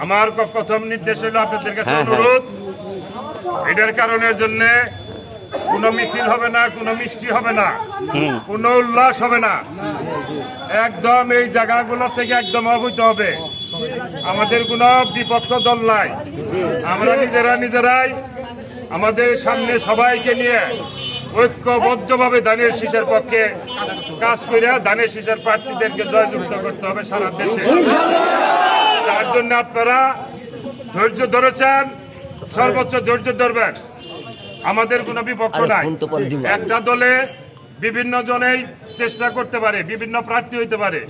আমার প্রথম নির্দেশ হলো আপনাদের কাছে অনুরোধ, এটার কারণের জন্য কোনো মিছিল হবে না, কোনো মিষ্টি হবে না, কোনো উল্লাস হবে না। একদম এই জায়গাগুলো থেকে একদম অবৈধ হবে। আমাদের কোনো বিপক্ষ দল নাই, আমরা নিজেরাই আমাদের সামনে সবাইকে নিয়ে ঐক্যবদ্ধভাবে ধানের শীষের পক্ষে কাজ করে ধানের শীষের প্রার্থীদেরকে জয়যুক্ত করতে হবে সারা দেশে। তার জন্য আপনারা ধৈর্য ধরেছেন, সর্বোচ্চ ধৈর্য ধরবেন। আমাদের কোনো বিপক্ষ নাই। একটা দলে বিভিন্ন জনেই চেষ্টা করতে পারে, বিভিন্ন প্রার্থী হইতে পারে,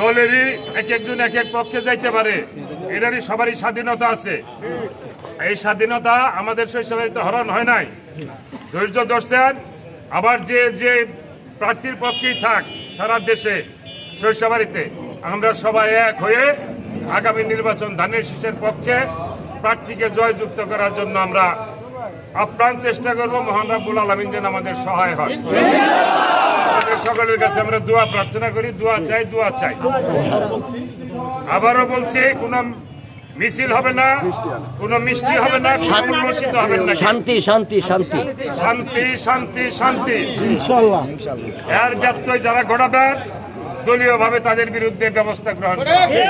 দলেরই এক একজন এক এক পক্ষে যাইতে পারে, এটারই সবারই স্বাধীনতা আছে। এই স্বাধীনতা আমাদের শৈশবে হরণ হয় নাই। ধৈর্য ধরছেন। আবার যে প্রার্থীর পক্ষেই থাক সারা দেশে শৈশবাড়িতে, আমরা সবাই এক হয়ে আগামী নির্বাচন ধানের শীষের পক্ষে প্রার্থীকে জয়যুক্ত করার জন্য আমরা আপ্রাণ চেষ্টা করব। মহান রাব্বুল আলামিন যেন আমাদের সহায় হয়। সকলের কাছে আমরা দোয়া প্রার্থনা করি, দোয়া চাই। আবারও বলছি, কোন মিছিল হবে না, কোন মিষ্টি হবে না, উল্লসিত হবে না। শান্তি ইনশাআল্লাহ। এর ব্যত্যয় যারা ঘটাবেন দলীয়ভাবে তাদের বিরুদ্ধে ব্যবস্থা গ্রহণ করবে।